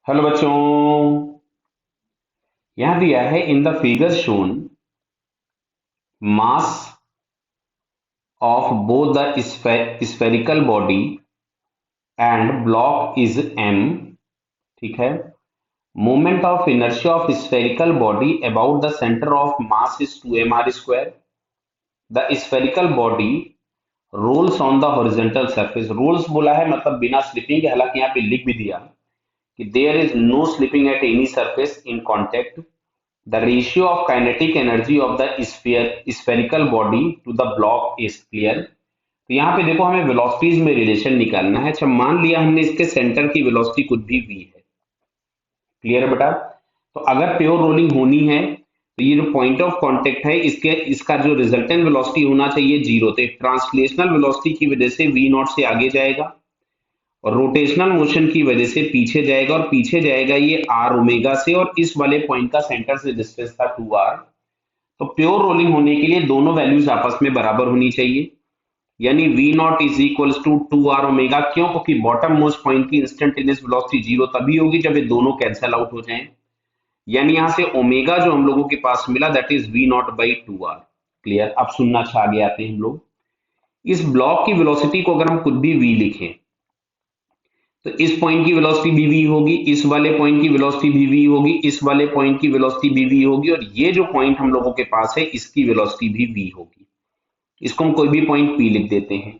Hello बच्चों। यहां दिया है in the figure shown mass of both the spherical body and block is m। ठीक है। Moment of inertia of spherical body about the centre of mass is 2mr square. The spherical body rolls on the horizontal surface. Rolls बोला है मतलब बिना slipping के, हालांकि यहाँ पे लिख भी दिया कि there is no slipping at any surface in contact. The ratio of kinetic energy of the spherical body to the block is clear। तो यहाँ पे देखो हमें वेलोसिटीज में रिलेशन निकालना है। अच्छा, मान लिया हमने इसके सेंटर की वेलोसिटी कुछ भी v है। क्लियर है बेटा। तो अगर प्योर रोलिंग होनी है तो ये जो पॉइंट ऑफ कांटेक्ट है इसका जो रिजल्टेंट वेलोसिटी होना चाहिए जीरो। तो ट्रांसलेशनल वेलोसिटी की वजह से v नॉट से आगे जाएगा और रोटेशनल मोशन की वजह से पीछे जाएगा, और पीछे जाएगा ये आर ओमेगा से, और इस वाले पॉइंट का सेंटर से डिस्टेंस था 2r। तो प्योर रोलिंग होने के लिए दोनों वैल्यूज आपस में बराबर होनी चाहिए, यानी v not is equals to 2r omega. क्यों? क्योंकि बॉटम मोस्ट पॉइंट की इंस्टेंटेनियस वेलोसिटी जीरो तभी होगी जब ये दोनों कैंसिल आउट हो जाएं। यानी यहां से ओमेगा जो हम लोगों के पास मिला that is v not by 2r। Clear. अब सुनना अच्छा आगे आते हैं हम लोग। इस ब्लॉक की वेलोसिटी को अगर हम कुछ भी v लिखें तो इस पॉइंट की वेलोसिटी भी v होगी, इस वाले पॉइंट की वेलोसिटी भी v होगी, इस वाले पॉइंट की वेलोसिटी भी v होगी, और ये जो पॉइंट हम लोगों के पास है इसकी वेलोसिटी भी v होगी। इसको हम कोई भी पॉइंट p लिख देते हैं।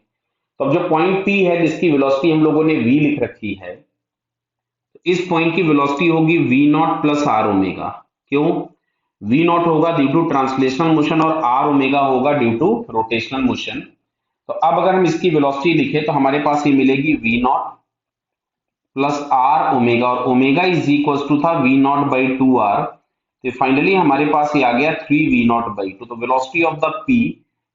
तो अब जो पॉइंट p है जिसकी वेलोसिटी हम लोगों ने v लिख रखी है, तो इस पॉइंट की वेलोसिटी होगी v not plus R omega. क्यों? v नॉट होगा ड्यू टू ट्रांसलेशनल मोशन और r ओमेगा होगा ड्यू टू रोटेशनल मोशन। तो अब अगर हम इसकी वेलोसिटी लिखें तो हमारे पास ये मिलेगी v not plus R omega, और ओमेगा इज इक्वल टू था वी नॉट बाई 2r। तो फाइनली हमारे पास ये आ गया 3v0/2। तो वेलोसिटी ऑफ द p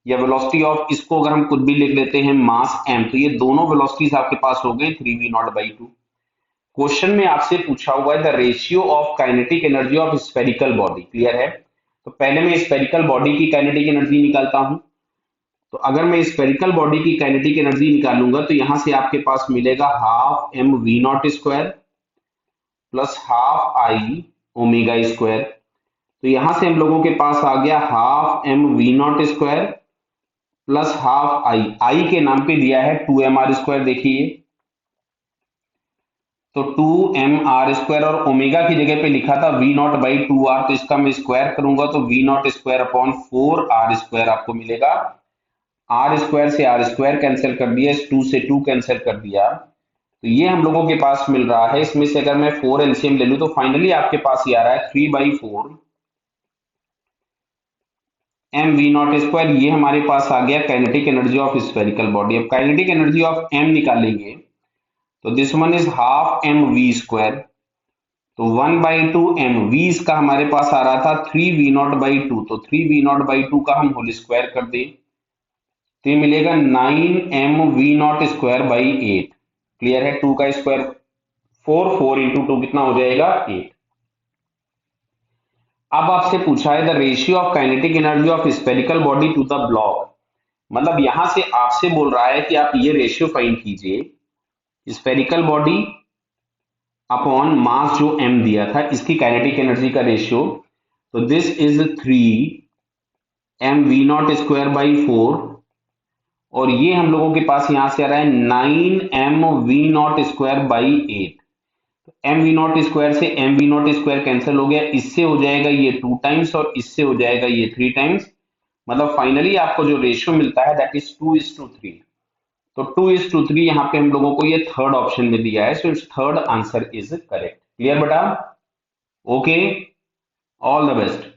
या वेलोसिटी ऑफ, इसको अगर हम कुछ भी लिख लेते हैं मास m, तो ये दोनों वेलोसिटीज आपके पास हो गए 3v0/2। क्वेश्चन में आपसे पूछा हुआ है the ratio of kinetic energy of spherical body. Clear है। तो पहले मैं स्फेरिकल बॉडी की काइनेटिक एनर्जी निकालता हूं। तो अगर मैं स्फेरिकल बॉडी की काइनेटिक एनर्जी निकालूंगा तो यहां से आपके पास मिलेगा half m v not square plus half I omega square. तो यहां से हम लोगों के पास आ गया half m v not square plus half I के नाम पे दिया है 2mr स्क्वायर। देखिए तो 2mr स्क्वायर, और ओमेगा की जगह पे लिखा था v नॉट बाई 2r, तो इसका मैं स्क्वायर करूंगा तो v not square upon 4r square आपको मिलेगा। आर स्क्वायर से आर स्क्वायर कैंसिल कर दिया, इस 2 से 2 कैंसिल कर दिया, तो ये हम लोगों के पास मिल रहा है। इसमें से अगर मैं 4 एलसीएम ले लूं तो फाइनली आपके पास ये आ रहा है 3/4 एम वी नॉट स्क्वायर। ये हमारे पास आ गया kinetic energy of spherical body. अब काइनेटिक एनर्जी ऑफ एम निकालेंगे तो this one is half M V square, तो 1/2 एम वी इसका हमारे पास आ रहा था 3v0/2, तो 3v0/2 का हम होल स्क्वायर कर दें तो ये मिलेगा 9mv0 स्क्वायर/8। क्लियर है। 2 का स्क्वायर 4, 4 इंटू 2 कितना हो जाएगा 8। अब आपसे पूछा है the ratio of kinetic energy of spherical body to the block. मतलब यहां से आपसे बोल रहा है कि आप ये रेशियो फाइंड कीजिए स्फेरिकल बॉडी अपॉन मास जो m दिया था इसकी काइनेटिक एनर्जी का रेशियो। तो दिस इज 3mv0 स्क्वायर/4, और ये हम लोगों के पास यहां से आ रहा है 9mv0 स्क्वायर/8। एम वी नॉट स्क्वायर से M V not square cancel हो गया, इससे हो जाएगा ये 2 टाइम्स और इससे हो जाएगा ये 3 टाइम्स। मतलब फाइनली आपको जो रेशियो मिलता है दैट इज 2:3। तो 2:3 यहाँ पे हम लोगों को ये थर्ड ऑप्शन में दिया है, so it's third answer is correct. Clear बेटा? Okay, all the best.